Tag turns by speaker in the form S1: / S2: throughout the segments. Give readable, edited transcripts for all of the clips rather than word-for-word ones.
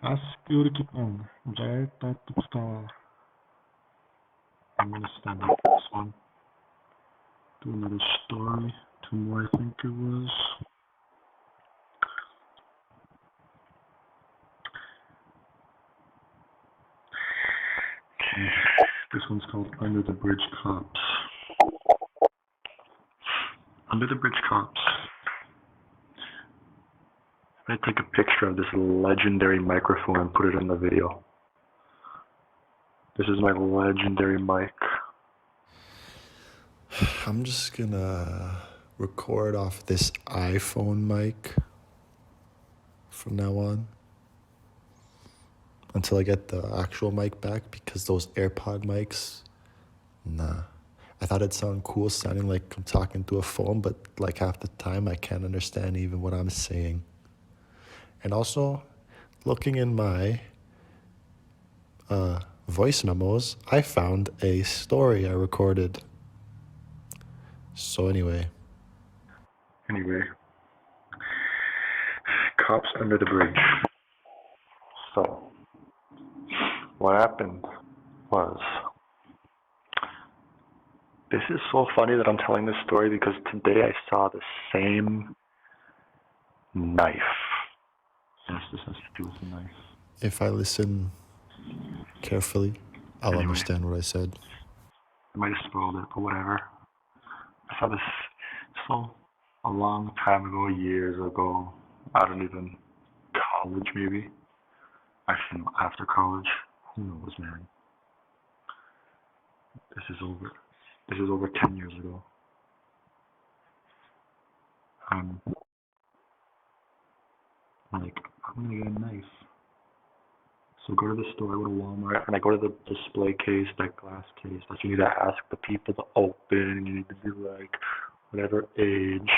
S1: Askeurkit on. Jaeta Tukstar. I'm gonna stand up for this one. Do another story. Two more, I think it was. Okay. This one's called Under the Bridge Cops. Under the Bridge Cops. I'm gonna take a picture of this legendary microphone and put it in the video. This is my legendary mic.
S2: I'm just gonna record off this iPhone mic from now on until I get the actual mic back, because those AirPod mics, nah. I thought it'd sound cool sounding like I'm talking to a phone, but like half the time I can't understand even what I'm saying. And also, looking in my voice memos, I found a story I recorded. So anyway,
S1: Cops under the bridge. So, what happened was, this is so funny that I'm telling this story because today I saw the same knife. Yes, this has to do with a knife.
S2: if I listen carefully, I'll understand what I said.
S1: I might have spoiled it, but whatever. I saw this so a long time ago, years ago. I don't even, college maybe. Actually, no, after college. Who knows, man? This is over 10 years ago. I'm like, I'm gonna get a knife. So go to the store, I go to Walmart, and I go to the display case, that glass case that you need to ask the people to open, and you need to be like whatever age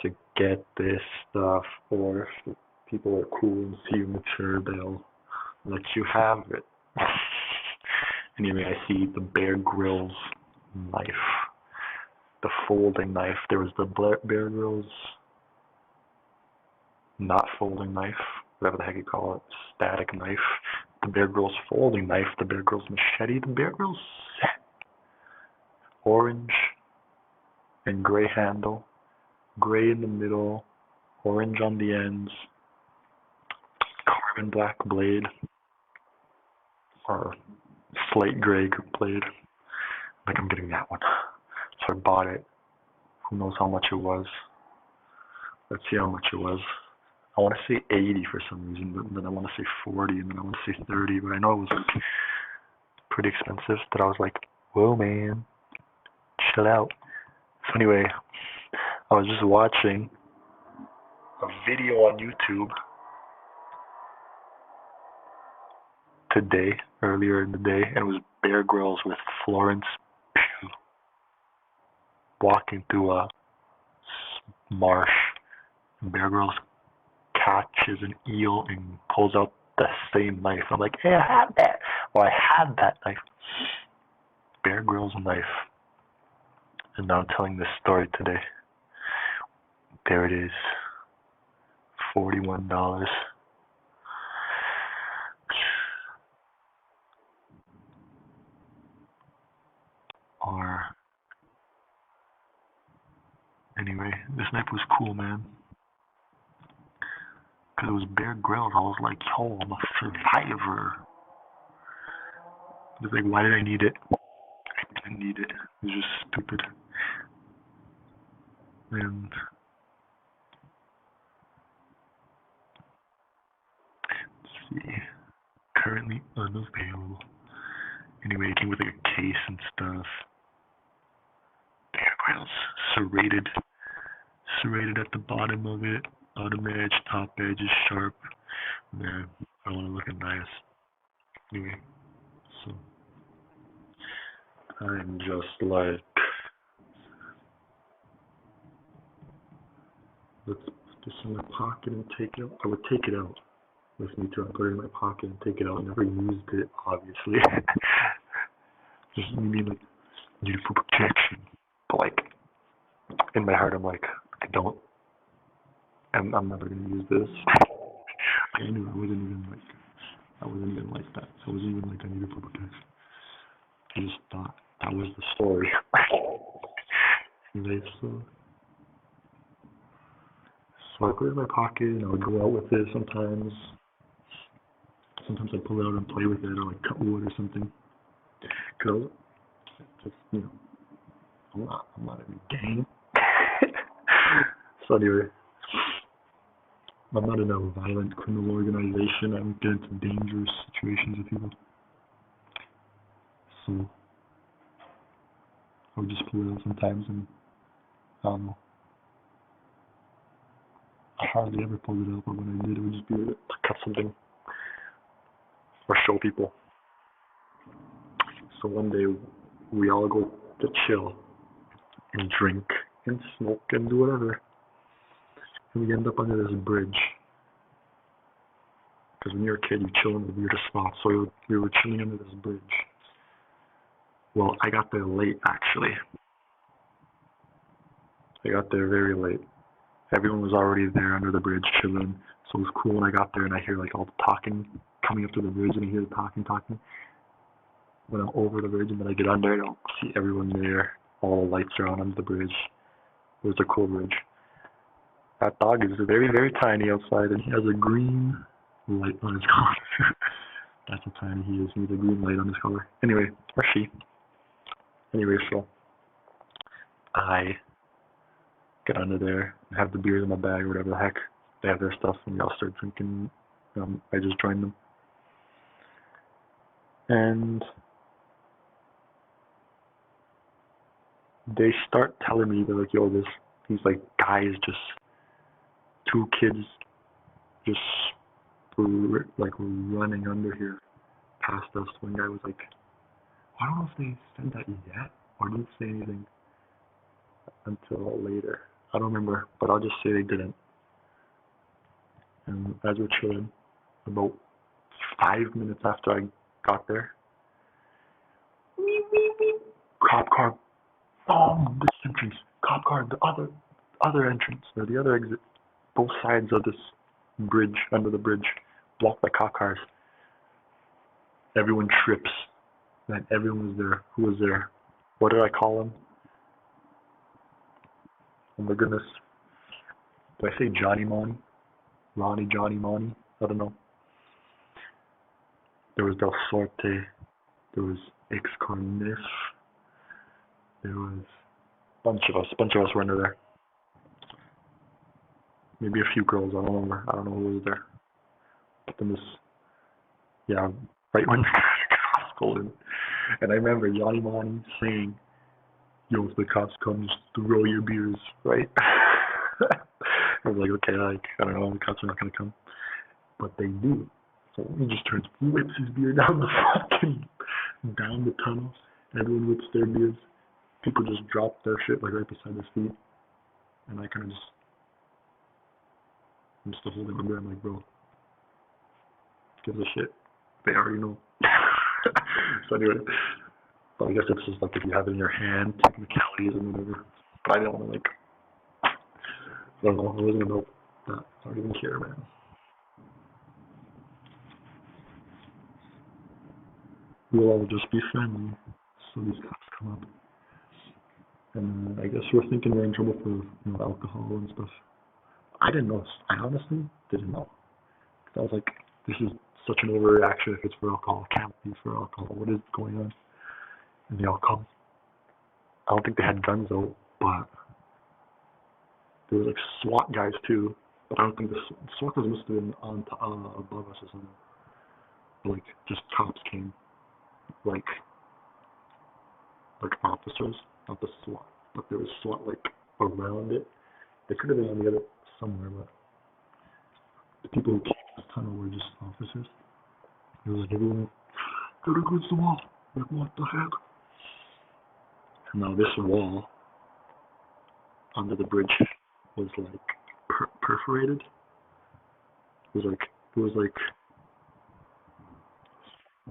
S1: to get this stuff, or if people are cool and see you mature, they'll let you have it. Anyway, I see the Bear Grylls knife, the folding knife. There was the Bear Grylls not folding knife, whatever the heck you call it, static knife, the Bear Grylls folding knife, the Bear Grylls machete, the Bear Grylls set. Orange and gray handle, gray in the middle, orange on the ends, carbon black blade, or slate gray blade. Like, I'm getting that one. So I bought it. Who knows how much it was? Let's see how much it was. I want to say 80 for some reason, but then I want to say 40, and then I want to say 30, but I know it was like pretty expensive, but I was like, whoa man, chill out. So anyway, I was just watching a video on YouTube today, earlier in the day, and it was Bear Grylls with Florence Pugh walking through a marsh. And Bear Grylls catches an eel and pulls out the same knife. I'm like, hey, I have that. Well, I had that knife. Bear Grylls knife. And now I'm telling this story today. There it is. $41. Or anyway, this knife was cool, man. Because it was Bear Grylls. I was like, yo, I'm a survivor. It was like, why did I need it? I didn't need it. It was just stupid. And let's see. Currently unavailable. Anyway, it came with like a case and stuff. Bear Grylls serrated at the bottom of it. Bottom edge, top edge is sharp. Man, I want to look nice. Anyway, so I'm just like, let's put this in my pocket and take it out. I would take it out with me too. I put it in my pocket and take it out. I never used it, obviously. Just maybe like need it for protection. But like, in my heart, I'm like, I don't. I'm never gonna use this. I knew I wasn't even like I wasn't even like that. So it wasn't even like I needed for protection. I just thought that was the story. Anyway, so I put it in my pocket and I would go out with it sometimes. Sometimes I'd pull it out and play with it or like cut wood or something. Cause just, I'm not in a gang. So anyway, I'm not in a violent criminal organization. I don't get into dangerous situations with people. So I would just pull it out sometimes and I don't know. I hardly ever pulled it out, but when I did, it would just be to cut something or show people. So one day we all go to chill and drink and smoke and do whatever. And we end up under this bridge. Because when you're a kid, you chill in the weirdest spots. So we were chilling under this bridge. Well, I got there late, actually. I got there very late. Everyone was already there under the bridge chilling. So it was cool when I got there and I hear like all the talking coming up to the bridge and I hear the talking. When I'm over the bridge and then I get under, I don't see everyone there. All the lights are on under the bridge. It was a cool bridge. That dog is very, very tiny outside and he has a green light on his collar. That's how tiny he is. He has a green light on his collar. Anyway, or she. Anyway, so I get under there and have the beers in my bag or whatever the heck. They have their stuff and we all start drinking. I just joined them. And they start telling me, they're like, yo, these like guys, just two kids just like running under here past us. One guy was like, I don't know if they said that yet or didn't say anything until later. I don't remember, but I'll just say they didn't. And as we're chilling, about 5 minutes after I got there, cop car, this entrance, cop car, the other entrance, or the other exit, both sides of this bridge, under the bridge, blocked by cop cars. Everyone trips. And everyone was there. Who was there? What did I call him? Oh my goodness. Did I say Johnny Money? Ronnie, Johnny Money? I don't know. There was Del Sorte. There was Ex-Cornif. There was a bunch of us were under there. Maybe a few girls, I don't remember. I don't know who was there. But then right when the cops pulled in. And I remember Johnny Money saying, yo, if the cops come, just throw your beers, right? I was like, okay, like, I don't know, the cops are not going to come. But they do. So he just whips his beer down down the tunnel. Everyone whips their beers. People just drop their shit like right beside their feet. And I kind of I'm still holding my beer. I'm like, bro, give a shit. They already know. So anyway, but I guess it's just like if you have it in your hand, technicalities and whatever. But I don't want to I don't know. I wasn't about that. I don't even care, man. We'll all just be friendly. So these cops come up, and I guess we're thinking we're in trouble for alcohol and stuff. I didn't know. I honestly didn't know. Cause I was like, this is such an overreaction if it's for alcohol. It can't be for alcohol. What is going on? And they all come. I don't think they had guns though, but there was like SWAT guys too. But I don't think the SWAT guys must have been on above us or something. Like just cops came, like officers, not the SWAT, but there was SWAT like around it. They could have been on the other somewhere, but the people who came to the tunnel were just officers. It was like everyone, there goes the wall. Like what the heck? And now this wall under the bridge was like perforated. It was like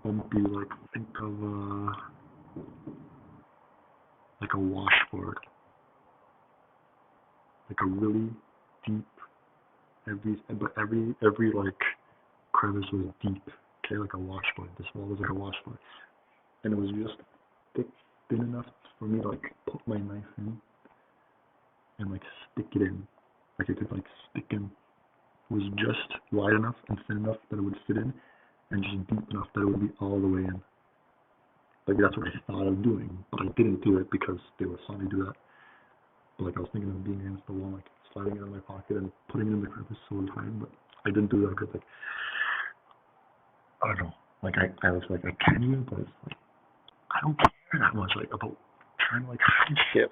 S1: bumpy, like think of like a washboard, like a really deep. Every like crevice was deep. say like a washboard. This wall was like a washboard, and it was just thin enough for me to like put my knife in and like stick it in. Like it could like stick in. It was just wide enough and thin enough that it would fit in, and just deep enough that it would be all the way in. Like that's what I thought of doing, but I didn't do it because they were saw me do that. But like I was thinking of being against the wall, like sliding it in my pocket and putting it in the crevice so time, but I didn't do that because like I don't know. Like I was like I can do it, but it's like I don't care that much like about trying to like hide shit.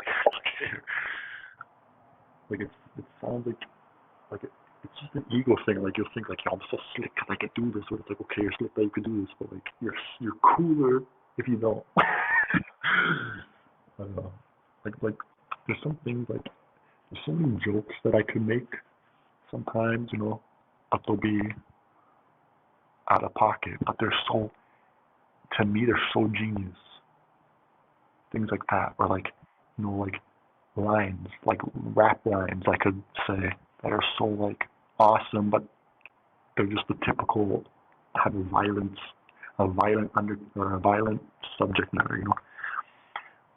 S1: Like it sounds like it's just an ego thing. Like you'll think like, yo, I'm so slick because I can do this. Or it's like, okay, you're slick that you can do this, but like you're cooler if you don't. I don't know. Like there's some things like there's so many jokes that I could make sometimes, but they'll be out of pocket. But they're so, to me, they're so genius. Things like that, or like like lines, like rap lines I could say that are so like awesome, but they're just the typical have a violent subject matter,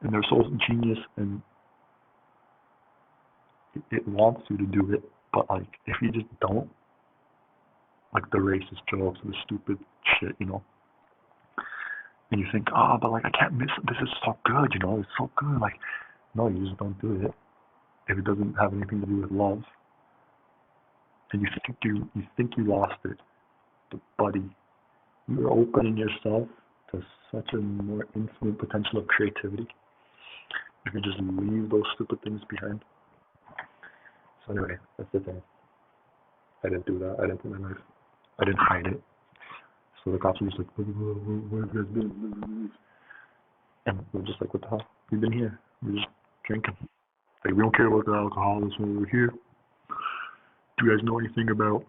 S1: and they're so genius, and it wants you to do it, but like if you just don't, like the racist jokes, the stupid shit, and you think, but like I can't miss it. This is so good, it's so good. Like, no, you just don't do it if it doesn't have anything to do with love, and you think you lost it, but buddy, you're opening yourself to such a more infinite potential of creativity if you just leave those stupid things behind. So anyway, that's the thing. I didn't do that. I didn't put my knife. I didn't hide it. So the cops were just like, where have you guys been? And we're just like, what the hell? We've been here. We're just drinking. Like, we don't care about the alcohol. That's why we're here. Do you guys know anything about,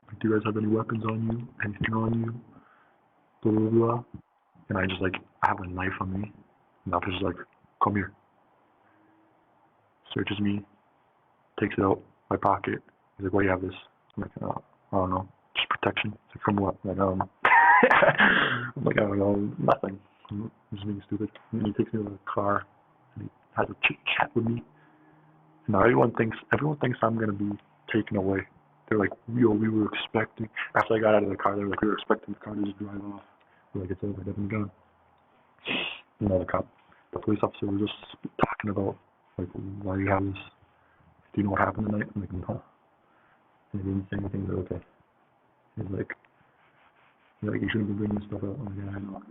S1: like, do you guys have any weapons on you? Anything on you? Blah, blah, blah. And I just, like, I have a knife on me. And the officer's like, come here. Searches me. Takes it out my pocket. He's like, why do you have this? I'm like, I don't know. Just protection. It's like, from what? I'm like, I don't know. I'm like, I don't know. Nothing. I'm just being stupid. And then he takes me to the car. And he has a chit chat with me. And now everyone thinks I'm gonna be taken away. They're like, we were expecting. After I got out of the car, they were like, we were expecting the car to just drive off. We're like, it's over. They've been gone. The police officer was just talking about, like, why do you have this? Do you know what happened tonight? I'm like, no. And he didn't say anything. They're okay. He's like, you shouldn't be bringing this stuff out. I'm like, yeah, I know.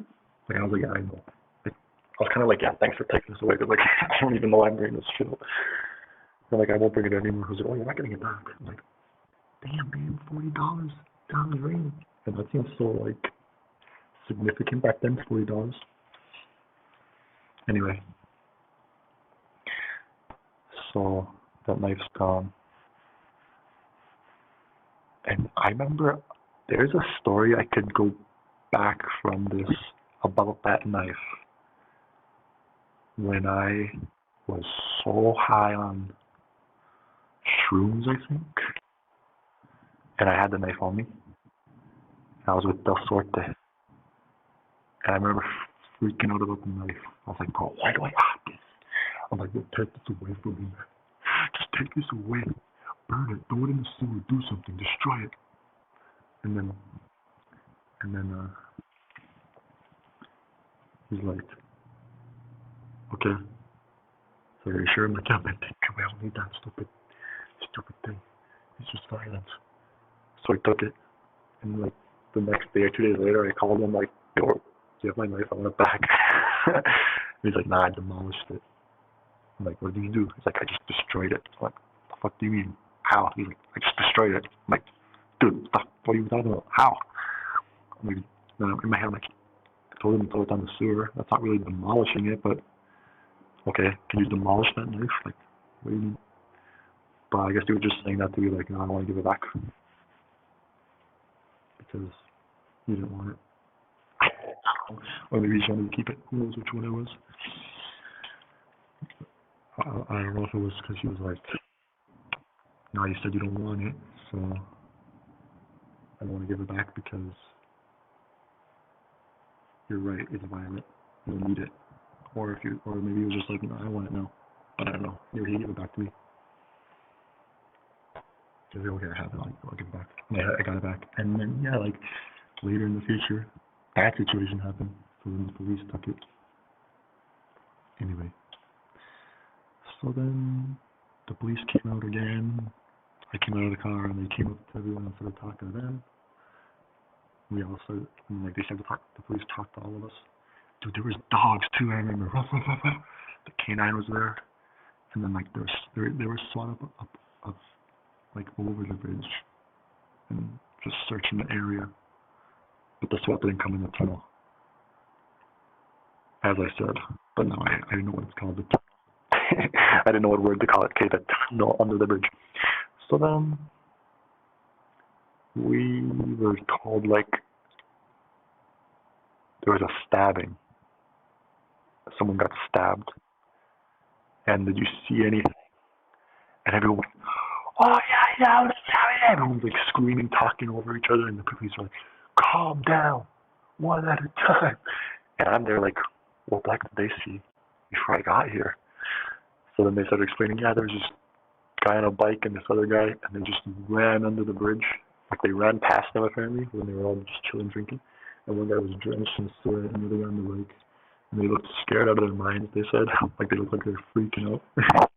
S1: Like, I was like, yeah, I know. Like, I was kind of like, yeah, thanks for taking this away. Because, like, I don't even know I'm bringing this shit up. I'm like, I won't bring it anymore. He was like, oh, you're not getting it back. I'm like, damn, man, $40 down the drain. And that seems so, like, significant back then, $40. Anyway. So, that knife's gone. And I remember there's a story I could go back from this about that knife when I was so high on shrooms, I think, and I had the knife on me. I was with Del Sorte, and I remember freaking out about the knife. I was like, bro, why do I have this? I'm like, take this away from me, man. Just take this away. Burn it. Throw it in the sewer. Do something. Destroy it. And then he's like, okay. So are you sure? I'm like, yeah, man, take it away. I don't need that stupid thing. It's just violence. So I took it. And like the next day or 2 days later, I called him like, yo, do you have my knife? I want it back. And he's like, nah, I demolished it. I'm like, what did you do? He's like, I just destroyed it. I'm like, what the fuck do you mean? How? He's like, I just destroyed it. I'm like, dude, what are you talking about? How? I'm like, in my head, I'm like, I told him to throw it down the sewer. That's not really demolishing it, but okay, can you demolish that knife? Like, what do you mean? But I guess they were just saying that to be like, no, I don't want to give it back. Because you didn't want it. Or maybe you just wanted to keep it. Who knows which one it was? I don't know if it was because she was like, no, you said you don't want it, so I don't want to give it back because your right is violent, you'll need it. Or maybe he was just like, no, I want it now. But I don't know. He gave it back to me. He was like, okay, I have it. I'll give it back. And I got it back. And then, yeah, like, later in the future, that situation happened. So then the police took it. Anyway. So then the police came out again. I came out of the car and they came up to everyone and started talking to them. We all started, like, they started to talk, the police talked to all of us. Dude, there was dogs too, I remember. The canine was there. And then, like, they were swat up, like, over the bridge. And just searching the area. But the SWAT didn't come in the tunnel. As I said. But no, I didn't know what it's called. I didn't know what word to call it. Okay, the tunnel under the bridge. So then, we were told, like, there was a stabbing. Someone got stabbed. And did you see anything? And everyone went, oh, yeah. Everyone's like screaming, talking over each other, and the police are like, calm down, one at a time. And I'm there like, what the heck did they see before I got here? So then they started explaining, yeah, there was this guy on a bike and this other guy, and they just ran under the bridge. Like they ran past them apparently when they were all just chilling, drinking. And one guy was drenched in sweat, and the other guy on the bike. And they looked scared out of their minds, they said. Like they looked like they were freaking out.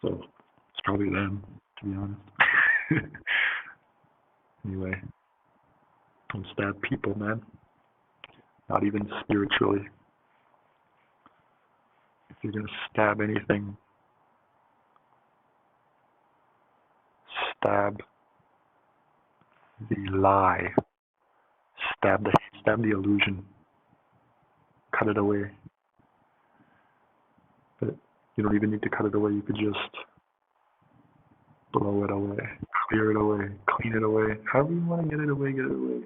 S1: So it's probably them, to be honest. Anyway, don't stab people, man. Not even spiritually. If you're gonna stab anything, stab the lie. Stab the illusion. Cut it away. But you don't even need to cut it away. You could just blow it away, clear it away, clean it away. However you want to get it away, get it away.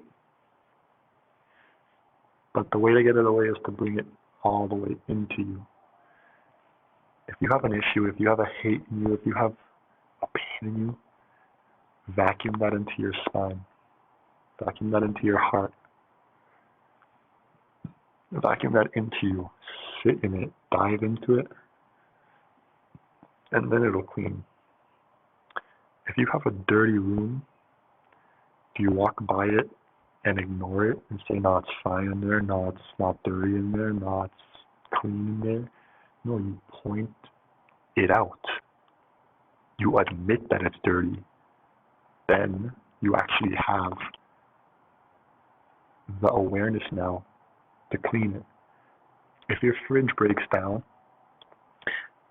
S1: But the way to get it away is to bring it all the way into you. If you have an issue, if you have a hate in you, if you have a pain in you, vacuum that into your spine. Vacuum that into your heart. Vacuum that into you. Sit in it. Dive into it. And then it'll clean. If you have a dirty room, do you walk by it and ignore it and say, no, it's fine in there, no, it's not dirty in there, no, it's clean in there? No, you point it out. You admit that it's dirty. Then you actually have the awareness now to clean it. If your fridge breaks down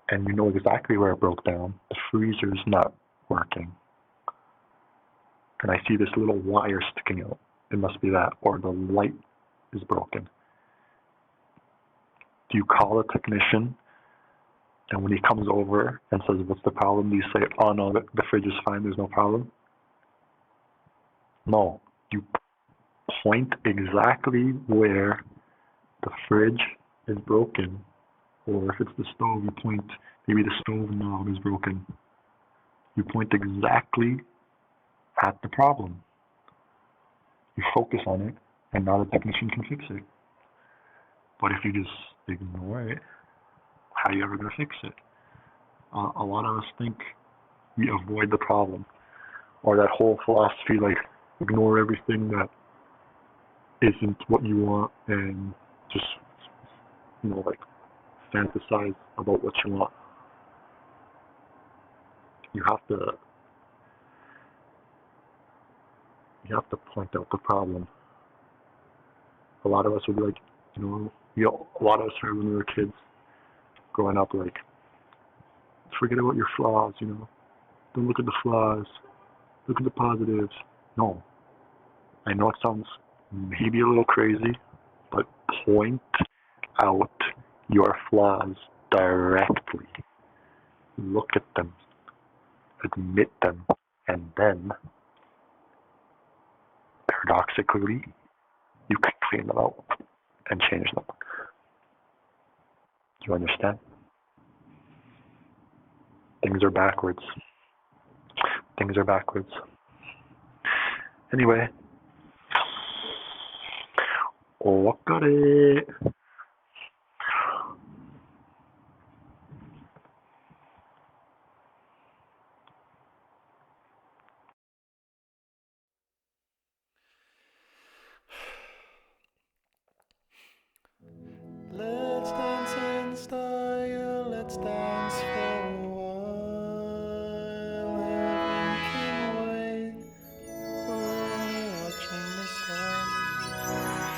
S1: and you know exactly where it broke down, the freezer's not working, and I see this little wire sticking out, it must be that, or the light is broken. Do you call a technician, and when he comes over and says, what's the problem, do you say, oh no, the fridge is fine, there's no problem? No, you point exactly where the fridge is broken, or if it's the stove, you point, maybe the stove knob is broken. You point exactly at the problem. You focus on it, and now the technician can fix it. But if you just ignore it, how are you ever going to fix it? A lot of us think we avoid the problem, or that whole philosophy, like, ignore everything that isn't what you want, and just, like, fantasize about what you want. You have to point out the problem. A lot of us would be like, a lot of us heard when we were kids, growing up, like, forget about your flaws, Don't look at the flaws. Look at the positives. No. I know it sounds maybe a little crazy, but point out your flaws directly. Look at them. Admit them. And then, paradoxically, you can clean them out and change them. Do you understand? Things are backwards. Things are backwards. Anyway, お別れ。
S2: Let's dance in style, let's dance for a while. Heaven can wait, we're watching the stars.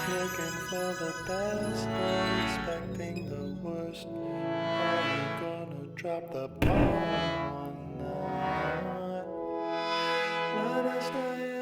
S2: Looking for the best, but expecting the worst. Are we gonna drop the bomb or not? Let us stay